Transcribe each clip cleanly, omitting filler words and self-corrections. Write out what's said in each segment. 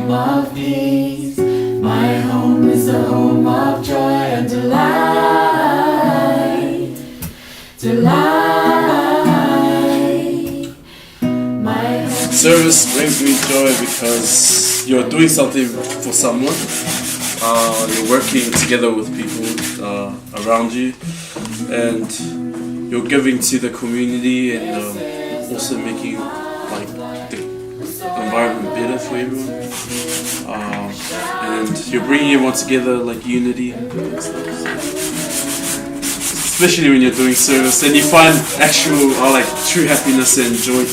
home of peace. My home is a home of joy and delight. Delight. My home. Service brings me joy because you're doing something for someone. You're working together with people around you, and you're giving to the community, and also making like the environment better for everyone. And you're bringing everyone together, like unity and stuff. Especially when you're doing service, and you find actual, like true happiness and joy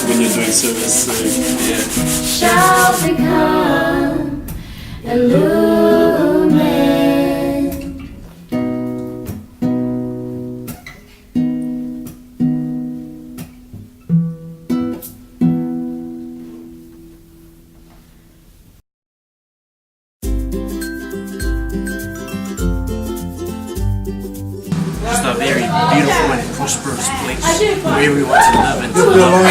when you're doing service. So yeah. Shall become illumined. It's a very beautiful and prosperous place where everyone to live and to love.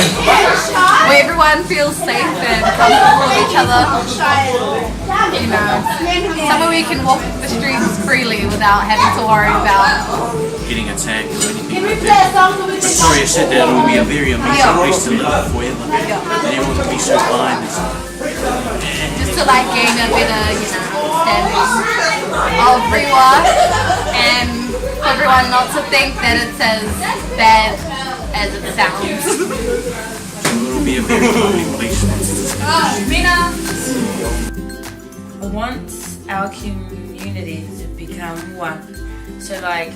Where everyone feels safe and comfortable with each other. You know, somewhere where you can walk the streets freely without having to worry about Getting attacked or anything like that. Victoria said that it will be a very amazing place to live forever. And everyone will be so kind and stuff. just to like gain a better, you know, understanding of everyone and for everyone not to think that it's as bad as it sounds. So it will be a very lovely place. I want our community to become one. So like,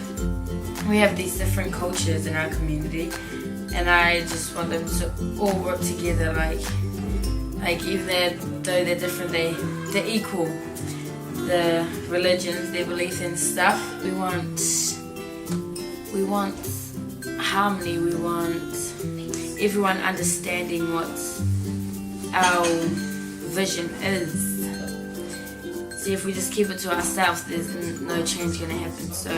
we have these different cultures in our community, and I just want them to all work together. Like even though they're different, they're equal. The religions, their beliefs and stuff. We want harmony. We want everyone understanding what our vision is. See, if we just keep it to ourselves, there's no change going to happen. So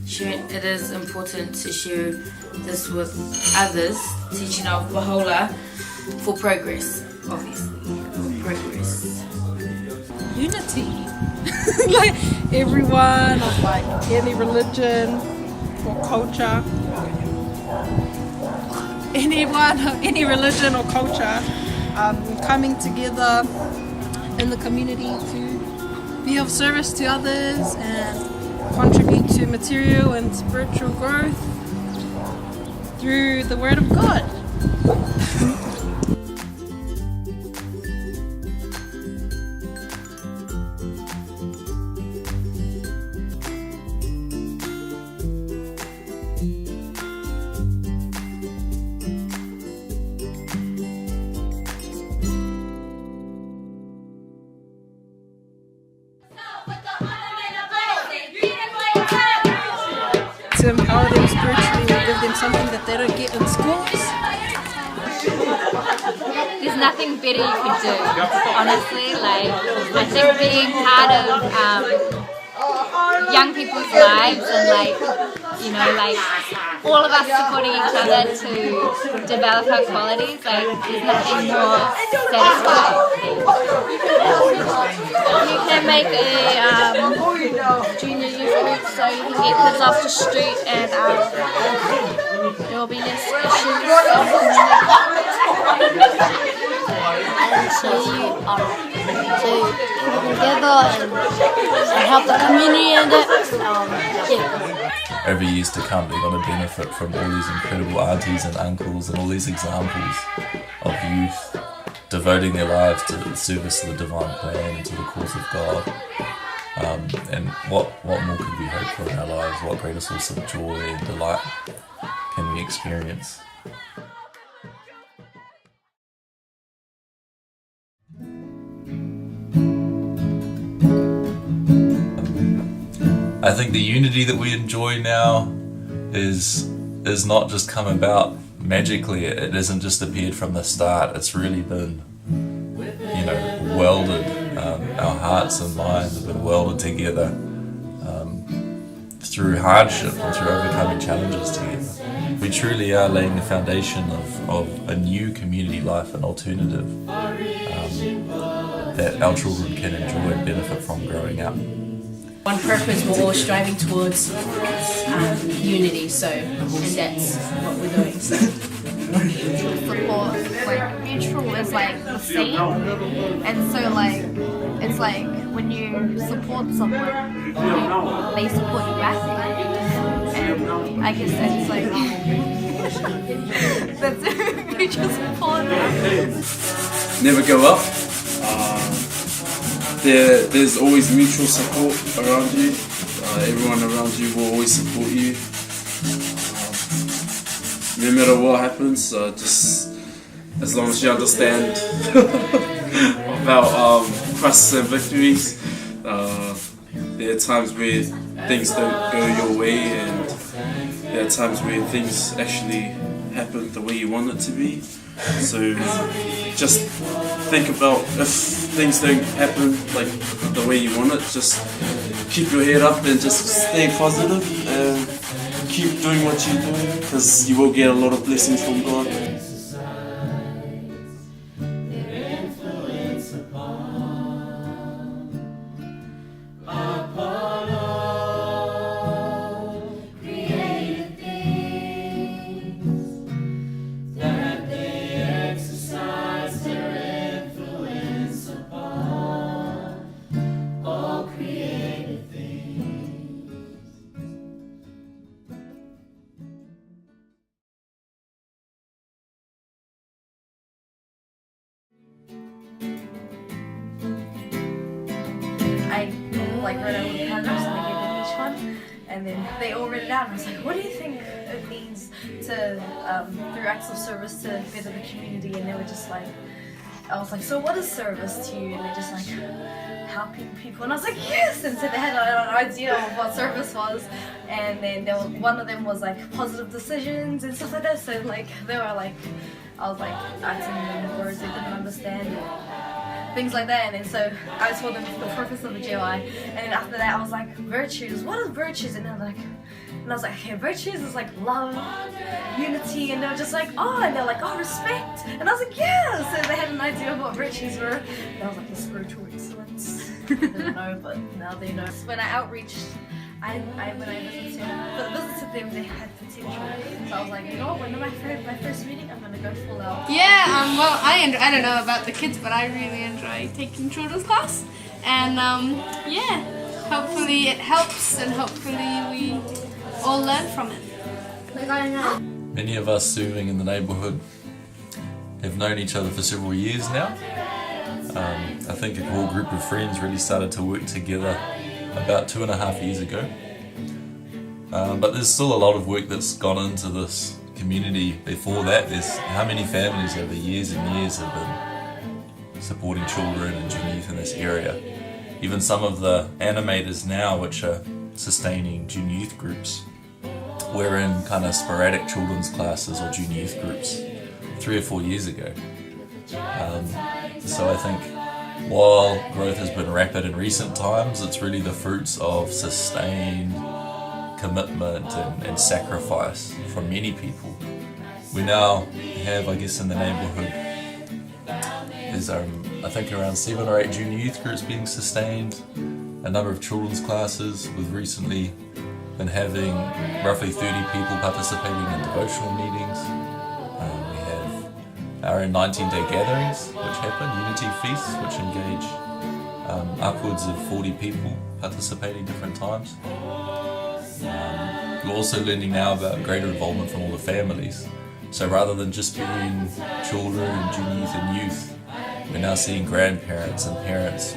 it is important to share this with others, teaching of Wahola for progress, obviously, progress. Unity. Like everyone of like any religion or culture. Anyone of any religion or culture coming together in the community to be of service to others and contribute to material and spiritual growth through the Word of God. To empower them spiritually and give them something that they don't get in schools. There's nothing better you could do, honestly. Like, I think being part of young people's lives and like, you know, like all of us supporting each other to develop our qualities, like there's nothing more satisfying. You can make a junior youth group so you can get kids off the street and there will be less issues. And so you to keep together and help the community and Over years to come, they're going to benefit from all these incredible aunties and uncles and all these examples of youth devoting their lives to the service of the divine plan and to the cause of God. And what more could we hope for in our lives? What greater source of joy and delight can we experience? I think the unity that we enjoy now is not just come about magically. It hasn't just appeared from the start. It's really been, welded. Our hearts and minds have been welded together through hardship and through overcoming challenges together. We truly are laying the foundation of a new community life, an alternative. that our children can enjoy and benefit from growing up. One purpose we're all striving towards unity, so, and that's what we're doing. So. Support, like mutual is like the same, and so like it's like when you support someone, they support you back, and I guess that's like that's mutual support. Never give up. There's always mutual support around you. Everyone around you will always support you. No matter what happens, just as long as you understand about crises and victories. There are times where things don't go your way, and there are times where things actually happen the way you want it to be. So just think about if things don't happen like the way you want it, just keep your head up and just stay positive and keep doing what you're doing, because you will get a lot of blessings from God. I like read out the paragraphs and I gave them each one, and then they all read it out, and I was like, what do you think it means to, through acts of service, to better the community? And they were just like, I was like, so what is service to you? And they're just like, helping people. And I was like, yes! And so they had an idea of what service was, and then one of them was like positive decisions and stuff like that. So like they were like, I was like asking them words they didn't understand, things like that. And then so I told them the purpose of the JY, and then after that I was like, virtues, what is virtues? And they're like, and I was like, okay, virtues is like love, unity, and they were just like, oh, and they're like, oh, respect. And I was like, yeah. So they had an idea of what virtues were. And I was like, the spiritual excellence. I didn't know, but now they know. When I outreached, when I visited them, they had potential. So I was like, you know what, when my first meeting, I'm gonna go full out. Yeah, well, I don't know about the kids, but I really enjoy taking children's class, and yeah, hopefully it helps, and hopefully we all learn from it. Many of us serving in the neighbourhood have known each other for several years now. I think a core group of friends really started to work together about 2.5 years ago. But there's still a lot of work that's gone into this community before that. There's how many families over years and years have been supporting children and junior youth in this area. Even some of the animators now, which are sustaining junior youth groups, were in kind of sporadic children's classes or junior youth groups 3 or 4 years ago. So I think while growth has been rapid in recent times, it's really the fruits of sustained commitment and sacrifice from many people. We now have, I guess, in the neighbourhood, there's I think around 7 or 8 junior youth groups being sustained, a number of children's classes. We've recently been having roughly 30 people participating in devotional meetings. We have our own 19-day gatherings which happen, unity feasts which engage upwards of 40 people participating different times. We're also learning now about greater involvement from all the families. So rather than just being children, junior youth and youth, we're now seeing grandparents and parents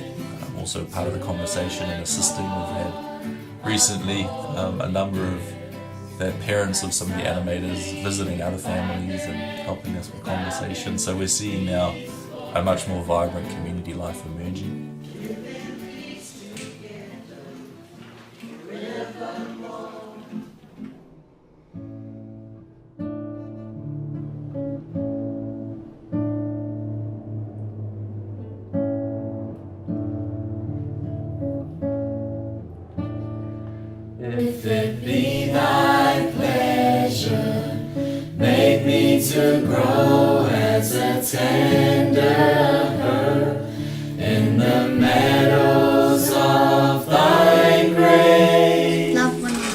also part of the conversation and assisting. We've had recently a number of the parents of some of the animators visiting other families and helping us with conversation. So we're seeing now a much more vibrant community life emerging. If it be thy pleasure, make me to grow as a tender herb in in the meadows of thy grace. Love one another.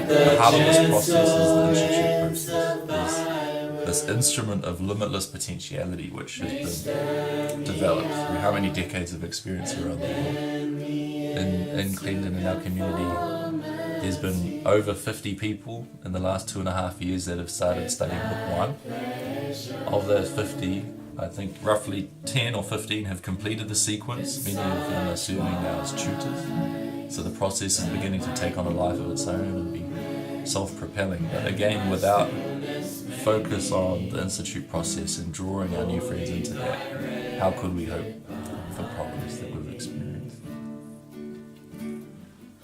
The heart of this process is the institute process. This instrument of limitless potentiality which has been developed through how many decades of experience around the world. In Clendon, in our community, there's been over 50 people in the last 2.5 years that have started studying Book 1. Of those 50, I think roughly 10 or 15 have completed the sequence, many of them are serving now as tutors. So the process is beginning to take on a life of its own and be self-propelling. But again, without focus on the institute process and drawing our new friends into that, how could we hope for progress that we've experienced?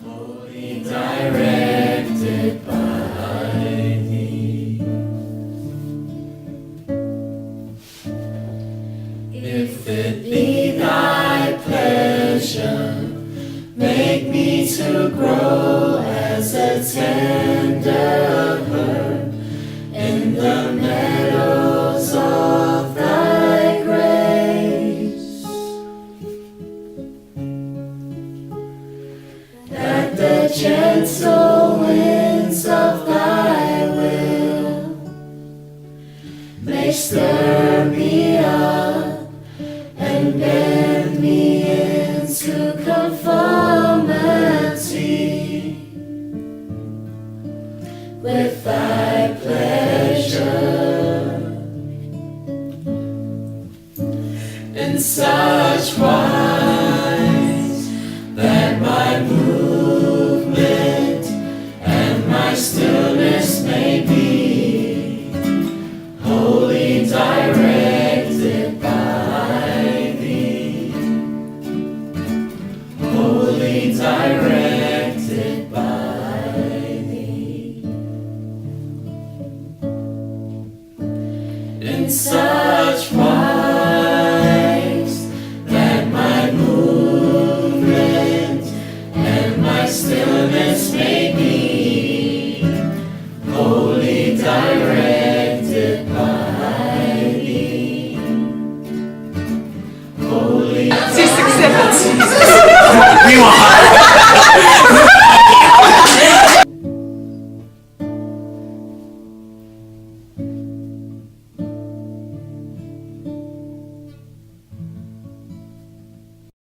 Wholly directed by thee. If it be thy pleasure, make me to grow as a tender herb in the meadows of thy grace, that the gentle winds of thy will may stir me up and bend me into conformity with thy pleasure, in such wise that my movement and my stillness may be wholly directed by thee, wholly directed by thee, in such wise that my movement and my stillness may be wholly directed by thee, wholly directed by thee.